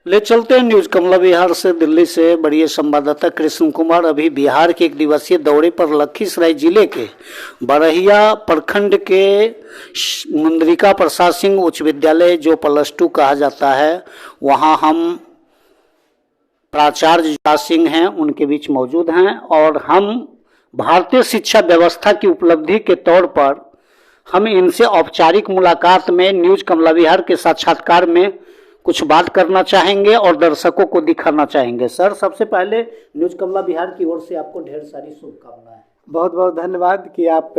ले चलते हैं न्यूज कमला बिहार से। दिल्ली से बढ़िया संवाददाता कृष्ण कुमार अभी बिहार के एक दिवसीय दौरे पर लखीसराय जिले के बरहिया प्रखंड के मुंद्रिका प्रसाद सिंह उच्च विद्यालय जो +2 कहा जाता है, वहां हम प्राचार्य युवराज सिंह हैं, उनके बीच मौजूद हैं और हम भारतीय शिक्षा व्यवस्था की उपलब्धि के तौर पर हम इनसे औपचारिक मुलाकात में न्यूज कमला बिहार के साक्षात्कार में कुछ बात करना चाहेंगे और दर्शकों को दिखाना चाहेंगे। सर, सबसे पहले न्यूज कमला बिहार की ओर से आपको ढेर सारी शुभकामनाएं। बहुत बहुत धन्यवाद कि आप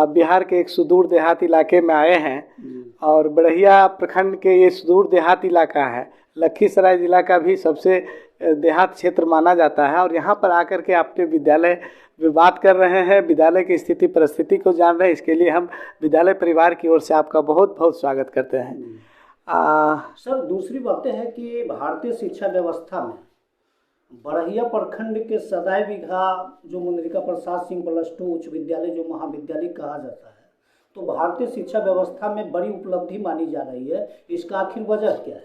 बिहार के एक सुदूर देहात इलाके में आए हैं और बरहिया प्रखंड के ये सुदूर देहात इलाका है, लखीसराय जिला का भी सबसे देहात क्षेत्र माना जाता है और यहाँ पर आकर के अपने विद्यालय में बात कर रहे हैं, विद्यालय की स्थिति परिस्थिति को जान रहे हैं। इसके लिए हम विद्यालय परिवार की ओर से आपका बहुत बहुत स्वागत करते हैं। सर, दूसरी बातें हैं कि भारतीय शिक्षा व्यवस्था में बरहिया प्रखंड के सदाई बीघा जो मुंद्रिका प्रसाद सिंह +2 उच्च विद्यालय जो महाविद्यालय कहा जाता है, तो भारतीय शिक्षा व्यवस्था में बड़ी उपलब्धि मानी जा रही है। इसका आखिर वजह क्या है?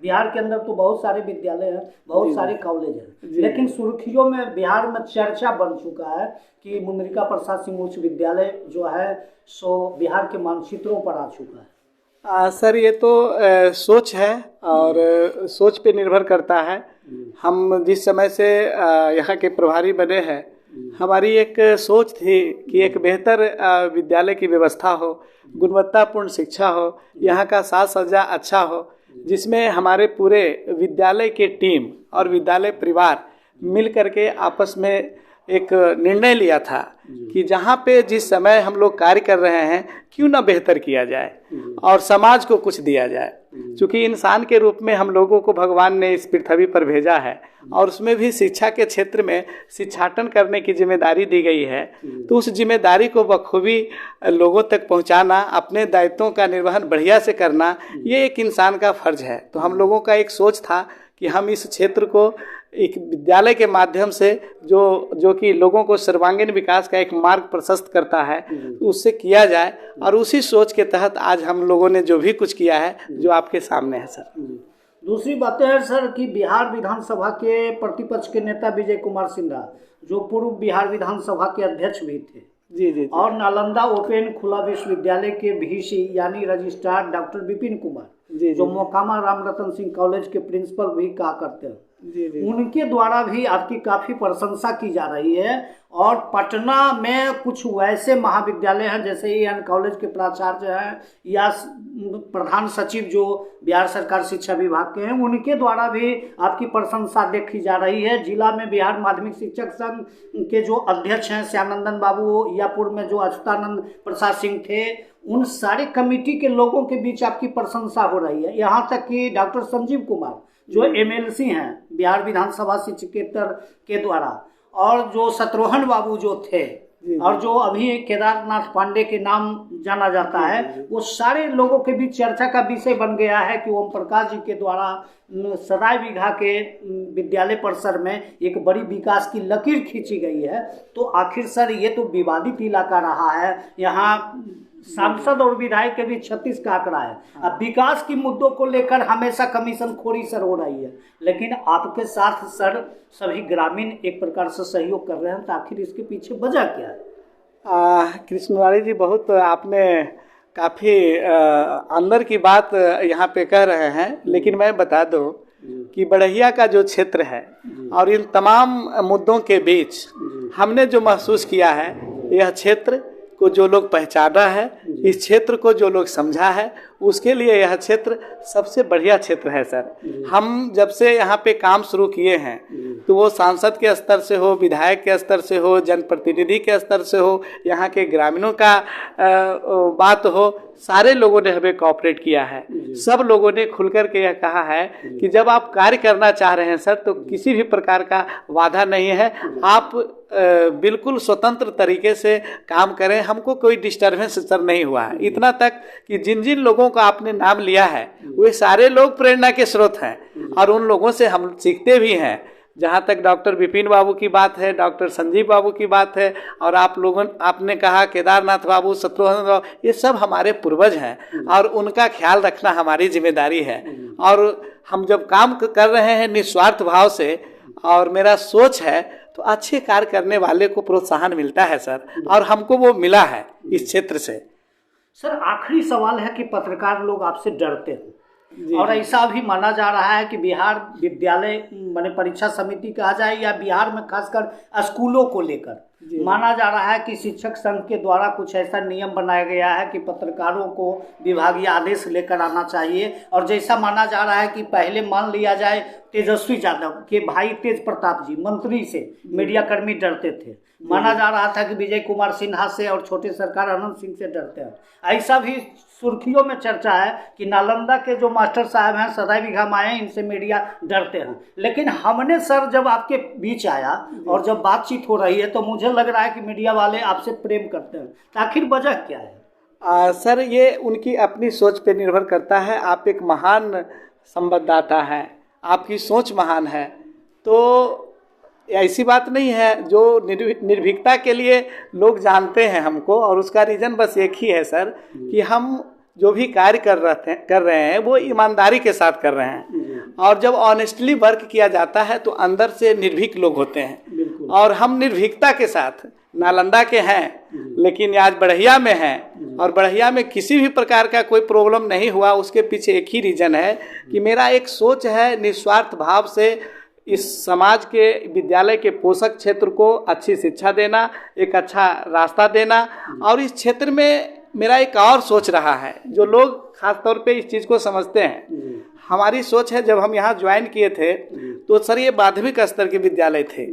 बिहार के अंदर तो बहुत सारे विद्यालय हैं, बहुत सारे कॉलेज हैं, लेकिन सुर्खियों में बिहार में चर्चा बन चुका है कि मुंद्रिका प्रसाद सिंह उच्च विद्यालय जो है सो बिहार के मानचित्रों पर आ चुका है। सर, ये तो सोच है और सोच पे निर्भर करता है। हम जिस समय से यहाँ के प्रभारी बने हैं, हमारी एक सोच थी कि एक बेहतर विद्यालय की व्यवस्था हो, गुणवत्तापूर्ण शिक्षा हो, यहाँ का साज सज्जा अच्छा हो, जिसमें हमारे पूरे विद्यालय के टीम और विद्यालय परिवार मिल करके आपस में एक निर्णय लिया था कि जहाँ पे जिस समय हम लोग कार्य कर रहे हैं क्यों ना बेहतर किया जाए और समाज को कुछ दिया जाए। क्योंकि इंसान के रूप में हम लोगों को भगवान ने इस पृथ्वी पर भेजा है और उसमें भी शिक्षा के क्षेत्र में शिक्षाटन करने की जिम्मेदारी दी गई है, तो उस जिम्मेदारी को बखूबी लोगों तक पहुंचाना, अपने दायित्वों का निर्वहन बढ़िया से करना, ये एक इंसान का फर्ज है। तो हम लोगों का एक सोच था कि हम इस क्षेत्र को एक विद्यालय के माध्यम से जो कि लोगों को सर्वांगीण विकास का एक मार्ग प्रशस्त करता है, उससे किया जाए और उसी सोच के तहत आज हम लोगों ने जो भी कुछ किया है जो आपके सामने है। सर, दूसरी बातें है सर कि बिहार विधानसभा के प्रतिपक्ष के नेता विजय कुमार सिन्हा जो पूर्व बिहार विधानसभा के अध्यक्ष भी थे, जी, और नालंदा ओपन खुला विश्वविद्यालय के VC यानी रजिस्ट्रार डॉक्टर विपिन कुमार जो मोकामा रामरतन सिंह कॉलेज के प्रिंसिपल भी कहा करते हैं, उनके द्वारा भी आपकी काफी प्रशंसा की जा रही है। और पटना में कुछ वैसे महाविद्यालय हैं जैसे EN कॉलेज के प्राचार्य हैं या प्रधान सचिव जो बिहार सरकार शिक्षा विभाग के हैं, उनके द्वारा भी आपकी प्रशंसा देखी जा रही है। जिला में बिहार माध्यमिक शिक्षक संघ के जो अध्यक्ष हैं श्यामनंदन बाबू या पूर्व में जो अच्युतानंद प्रसाद सिंह थे, उन सारे कमेटी के लोगों के बीच आपकी प्रशंसा हो रही है। यहाँ तक कि डॉक्टर संजीव कुमार जो MLC हैं बिहार विधानसभा शिक्षकेतर के द्वारा, और जो शत्रुघ्न बाबू जो थे और जो अभी केदारनाथ पांडे के नाम जाना जाता है, वो सारे लोगों के बीच चर्चा का विषय बन गया है कि ओम प्रकाश जी के द्वारा सदाई बीघा के विद्यालय परिसर में एक बड़ी विकास की लकीर खींची गई है। तो आखिर सर, ये तो विवादित इलाका रहा है, यहाँ सांसद और विधायक के बीच 36 का आंकड़ा है। अब विकास की मुद्दों को लेकर हमेशा कमीशन खोरी सर हो रही है, लेकिन आपके साथ सर सभी ग्रामीण एक प्रकार से सहयोग कर रहे हैं, तो आखिर इसके पीछे वजह क्या है? कृष्णवाड़ी जी, बहुत आपने काफ़ी अंदर की बात यहाँ पे कह रहे हैं, लेकिन मैं बता दूं कि बरहिया का जो क्षेत्र है और इन तमाम मुद्दों के बीच हमने जो महसूस किया है, यह क्षेत्र को जो लोग पहचाना है, इस क्षेत्र को जो लोग समझा है, उसके लिए यह क्षेत्र सबसे बढ़िया क्षेत्र है। सर, हम जब से यहाँ पे काम शुरू किए हैं, तो वो सांसद के स्तर से हो, विधायक के स्तर से हो, जनप्रतिनिधि के स्तर से हो, यहाँ के ग्रामीणों का बात हो, सारे लोगों ने हमें कोऑपरेट किया है। सब लोगों ने खुलकर के यह कहा है कि जब आप कार्य करना चाह रहे हैं सर, तो किसी भी प्रकार का बाधा नहीं है, आप बिल्कुल स्वतंत्र तरीके से काम करें, हमको कोई डिस्टर्बेंस सर नहीं हुआ है। इतना तक कि जिन जिन लोगों का आपने नाम लिया है, वे सारे लोग प्रेरणा के स्रोत हैं और उन लोगों से हम सीखते भी हैं। जहाँ तक डॉक्टर विपिन बाबू की बात है, डॉक्टर संजीव बाबू की बात है, और आपने कहा केदारनाथ बाबू, शत्रुघ्न बाबू, ये सब हमारे पूर्वज हैं और उनका ख्याल रखना हमारी जिम्मेदारी है। और हम जब काम कर रहे हैं निस्वार्थ भाव से और मेरा सोच है, तो अच्छे कार्य करने वाले को प्रोत्साहन मिलता है सर, और हमको वो मिला है इस क्षेत्र से। सर आखिरी सवाल है कि पत्रकार लोग आपसे डरते हैं जी, और ऐसा भी माना जा रहा है कि बिहार विद्यालय माने परीक्षा समिति कहा जाए या बिहार में खासकर स्कूलों को लेकर माना जा रहा है कि शिक्षक संघ के द्वारा कुछ ऐसा नियम बनाया गया है कि पत्रकारों को विभागीय आदेश लेकर आना चाहिए। और जैसा माना जा रहा है कि पहले मान लिया जाए तेजस्वी यादव के भाई तेज प्रताप जी मंत्री से मीडिया कर्मी डरते थे, माना जा रहा था कि विजय कुमार सिन्हा से और छोटे सरकार अनंत सिंह से डरते हैं। ऐसा भी सुर्खियों में चर्चा है कि नालंदा के जो मास्टर साहब हैं सदैव घमाए, इनसे मीडिया डरते हैं। लेकिन हमने सर जब आपके बीच आया और जब बातचीत हो रही है तो मुझे लग रहा है कि मीडिया वाले आपसे प्रेम करते हैं, तो आखिर वजह क्या है? सर ये उनकी अपनी सोच पे निर्भर करता है। आप एक महान संवाददाता हैं, आपकी सोच महान है, तो ऐसी बात नहीं है। जो निर्भीकता के लिए लोग जानते हैं हमको, और उसका रीज़न बस एक ही है सर कि हम जो भी कार्य कर रहे हैं वो ईमानदारी के साथ कर रहे हैं। और जब ऑनेस्टली वर्क किया जाता है तो अंदर से निर्भीक लोग होते हैं, और हम निर्भीकता के साथ नालंदा के हैं लेकिन आज बढ़िया में हैं, और बढ़िया में किसी भी प्रकार का कोई प्रॉब्लम नहीं हुआ। उसके पीछे एक ही रीज़न है कि मेरा एक सोच है निस्वार्थ भाव से इस समाज के विद्यालय के पोषक क्षेत्र को अच्छी शिक्षा देना, एक अच्छा रास्ता देना। और इस क्षेत्र में मेरा एक और सोच रहा है जो लोग खास तौर पे इस चीज़ को समझते हैं। हमारी सोच है, जब हम यहाँ ज्वाइन किए थे तो सर ये माध्यमिक स्तर के विद्यालय थे,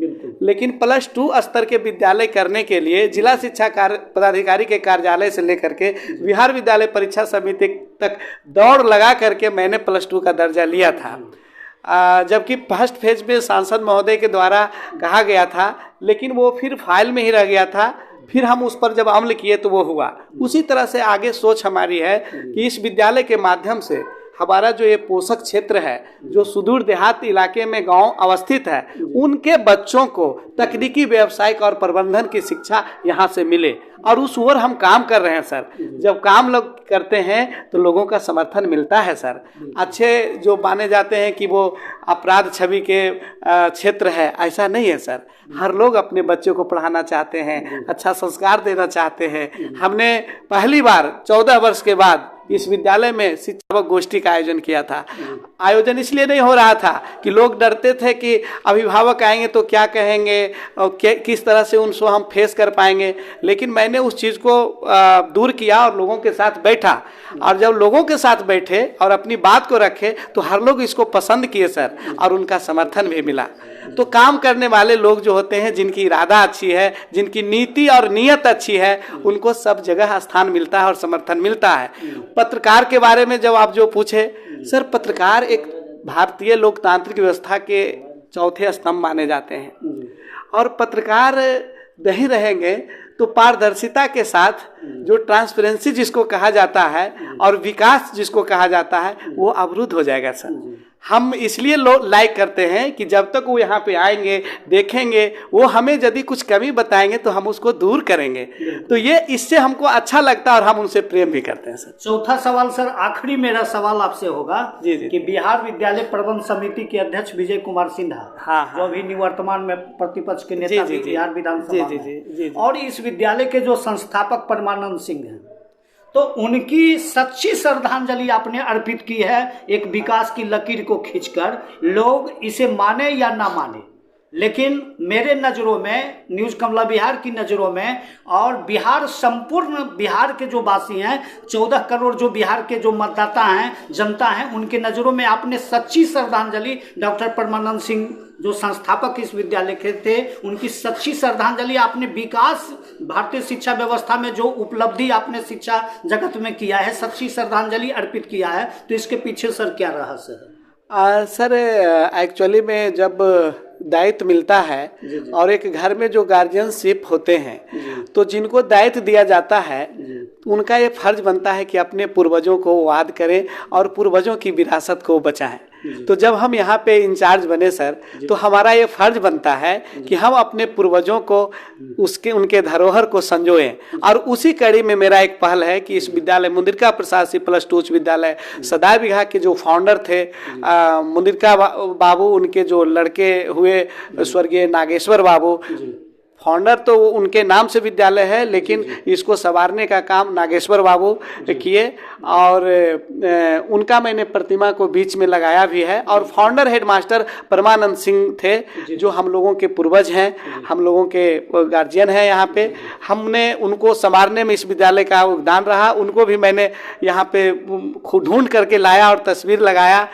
लेकिन +2 स्तर के विद्यालय करने के लिए जिला शिक्षा पदाधिकारी के कार्यालय से लेकर के बिहार विद्यालय परीक्षा समिति तक दौड़ लगा करके मैंने +2 का दर्जा लिया था। जबकि फर्स्ट फेज में सांसद महोदय के द्वारा कहा गया था, लेकिन वो फिर फाइल में ही रह गया था। फिर हम उस पर जब अमल किए तो वो हुआ। उसी तरह से आगे सोच हमारी है कि इस विद्यालय के माध्यम से हमारा जो ये पोषक क्षेत्र है, जो सुदूर देहात इलाके में गांव अवस्थित है, उनके बच्चों को तकनीकी, व्यावसायिक और प्रबंधन की शिक्षा यहाँ से मिले। और उस ओर हम काम कर रहे हैं सर। जब काम लोग करते हैं तो लोगों का समर्थन मिलता है सर। अच्छे जो माने जाते हैं कि वो अपराध छवि के क्षेत्र है, ऐसा नहीं है सर। हर लोग अपने बच्चों को पढ़ाना चाहते हैं, अच्छा संस्कार देना चाहते हैं। हमने पहली बार 14 वर्ष के बाद इस विद्यालय में शिक्षा गोष्ठी का आयोजन किया था। आयोजन इसलिए नहीं हो रहा था कि लोग डरते थे कि अभिभावक आएंगे तो क्या कहेंगे और किस तरह से उनको हम फेस कर पाएंगे, लेकिन मैंने उस चीज़ को दूर किया और लोगों के साथ बैठा। और जब लोगों के साथ बैठे और अपनी बात को रखे तो हर लोग इसको पसंद किए सर, और उनका समर्थन भी मिला। तो काम करने वाले लोग जो होते हैं, जिनकी इरादा अच्छी है, जिनकी नीति और नीयत अच्छी है, उनको सब जगह स्थान मिलता है और समर्थन मिलता है। पत्रकार के बारे में जब आप जो पूछे सर, पत्रकार एक भारतीय लोकतांत्रिक व्यवस्था के चौथे स्तंभ माने जाते हैं, और पत्रकार नहीं रहेंगे तो पारदर्शिता के साथ जो ट्रांसपेरेंसी जिसको कहा जाता है और विकास जिसको कहा जाता है, वो अवरुद्ध हो जाएगा सर। हम इसलिए लाइक करते हैं कि जब तक वो यहाँ पे आएंगे, देखेंगे, वो हमें यदि कुछ कमी बताएंगे तो हम उसको दूर करेंगे। तो ये इससे हमको अच्छा लगता है और हम उनसे प्रेम भी करते हैं सर। चौथा सवाल सर, आखिरी मेरा सवाल आपसे होगा जी कि बिहार विद्यालय प्रबंध समिति के अध्यक्ष विजय कुमार सिन्हा, हाँ, जो अभी निवर्तमान में प्रतिपक्ष के नेता भी बिहार विधानसभा में, और इस विद्यालय के जो संस्थापक परमानंद सिंह हैं, तो उनकी सच्ची श्रद्धांजलि आपने अर्पित की है एक विकास की लकीर को खींचकर। लोग इसे माने या ना माने, लेकिन मेरे नज़रों में, न्यूज़ कमला बिहार की नज़रों में, और बिहार संपूर्ण बिहार के जो वासी हैं, 14 करोड़ जो बिहार के जो मतदाता हैं, जनता हैं, उनके नज़रों में आपने सच्ची श्रद्धांजलि डॉक्टर परमानंद सिंह जो संस्थापक इस विद्यालय के थे, उनकी सच्ची श्रद्धांजलि आपने विकास भारतीय शिक्षा व्यवस्था में जो उपलब्धि आपने शिक्षा जगत में किया है, सच्ची श्रद्धांजलि अर्पित किया है। तो इसके पीछे सर क्या रहस्य है? सर एक्चुअली में जब दायित्व मिलता है और एक घर में जो गार्जियनशिप होते हैं, तो जिनको दायित्व दिया जाता है उनका ये फर्ज बनता है कि अपने पूर्वजों को याद करें और पूर्वजों की विरासत को बचाएं। तो जब हम यहाँ पे इंचार्ज बने सर, तो हमारा ये फर्ज बनता है कि हम अपने पूर्वजों को उनके धरोहर को संजोएं। और उसी कड़ी में मेरा एक पहल है कि इस विद्यालय मुंद्रिका प्रशासनिक +2 उच्च विद्यालय सदाई बिघा के जो फाउंडर थे मुंद्रिका बाबू, उनके जो लड़के हुए स्वर्गीय नागेश्वर बाबू, फाउंडर तो उनके नाम से विद्यालय है, लेकिन इसको संवारने का काम नागेश्वर बाबू किए और उनका मैंने प्रतिमा को बीच में लगाया भी है। और फाउंडर हेडमास्टर परमानंद सिंह थे, जो हम लोगों के पूर्वज हैं, हम लोगों के गार्जियन हैं यहाँ पे। हमने उनको संवारने में इस विद्यालय का योगदान रहा। उनको भी मैंने यहाँ पे ढूंढ करके लाया और तस्वीर लगाया,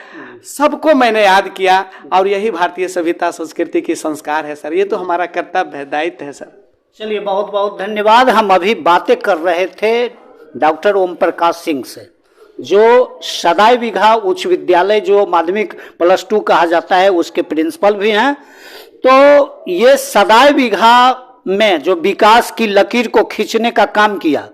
सबको मैंने याद किया। और यही भारतीय सभ्यता संस्कृति की संस्कार है सर, ये तो हमारा कर्तव्य है, दायित्व है सर। चलिए, बहुत बहुत धन्यवाद। हम अभी बातें कर रहे थे डॉक्टर ओम प्रकाश सिंह से, जो सदाई बिघा उच्च विद्यालय जो माध्यमिक +2 कहा जाता है उसके प्रिंसिपल भी हैं। तो ये सदाई बिघा में जो विकास की लकीर को खींचने का काम किया,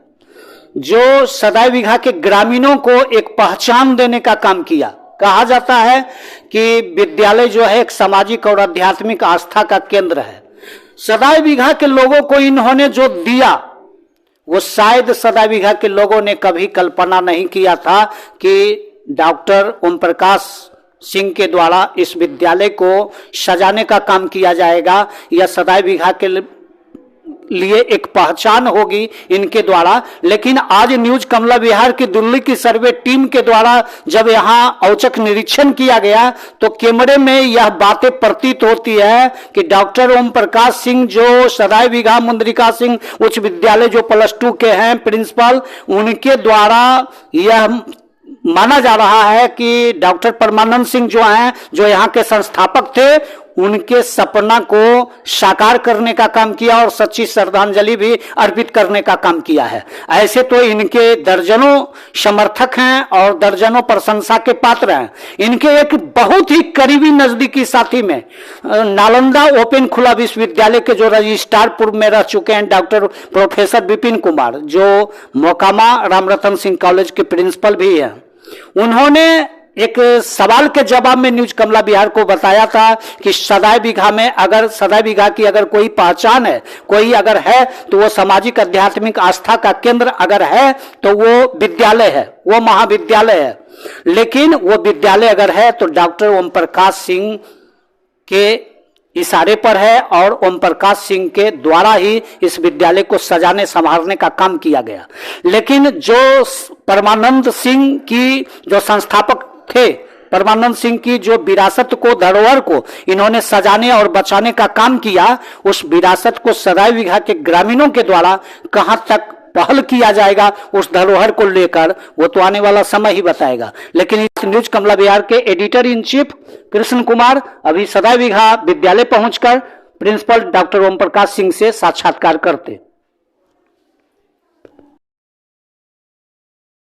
जो सदाई बिघा के ग्रामीणों को एक पहचान देने का काम किया। कहा जाता है कि विद्यालय जो है एक सामाजिक और आध्यात्मिक आस्था का केंद्र है। सदाई बिघा के लोगों को इन्होंने जो दिया, वो शायद सदाई बिघा के लोगों ने कभी कल्पना नहीं किया था कि डॉक्टर ओम प्रकाश सिंह के द्वारा इस विद्यालय को सजाने का काम किया जाएगा, या सदाई बिघा के लिए एक पहचान होगी इनके द्वारा। लेकिन आज न्यूज कमला बिहार की दिल्ली की सर्वे टीम के द्वारा जब यहाँ औचक निरीक्षण किया गया, तो कैमरे में यह बातें प्रतीत होती है कि डॉक्टर ओम प्रकाश सिंह, जो सदाई बिघा मुंद्रिका सिंह उच्च विद्यालय जो +2 के हैं प्रिंसिपल, उनके द्वारा यह माना जा रहा है कि डॉक्टर परमानंद सिंह जो हैं, जो यहाँ के संस्थापक थे, उनके सपना को साकार करने का काम किया और सच्ची श्रद्धांजलि भी अर्पित करने का काम किया है। ऐसे तो इनके दर्जनों समर्थक हैं और दर्जनों प्रशंसा के पात्र हैं। इनके एक बहुत ही करीबी नजदीकी साथी में नालंदा ओपन खुला विश्वविद्यालय के जो रजिस्ट्रार पूर्व में रह चुके हैं डॉक्टर प्रोफेसर विपिन कुमार, जो मोकामा रामरतन सिंह कॉलेज के प्रिंसिपल भी हैं, उन्होंने एक सवाल के जवाब में न्यूज कमला बिहार को बताया था कि सदाई बिघा में अगर सदाई बिघा की अगर कोई पहचान है, कोई अगर है, तो वो सामाजिक आध्यात्मिक आस्था का केंद्र अगर है तो वो विद्यालय है, वो महाविद्यालय है। लेकिन वो विद्यालय अगर है तो डॉक्टर ओम प्रकाश सिंह के इशारे पर है और ओम प्रकाश सिंह के द्वारा ही इस विद्यालय को सजाने संवारने का काम किया गया। लेकिन जो परमानंद सिंह की जो संस्थापक थे, परमानंद सिंह की जो विरासत को, धरोहर को इन्होंने सजाने और बचाने का काम किया, उस विरासत को सदाई बिघा के ग्रामीणों के द्वारा कहां तक पहल किया जाएगा उस धरोहर को लेकर, वो तो आने वाला समय ही बताएगा। लेकिन इस न्यूज कमला बिहार के editor in chief Krishna Kumar अभी सदाई बिघा विद्यालय पहुंचकर प्रिंसिपल डॉक्टर ओम प्रकाश सिंह से साक्षात्कार करते।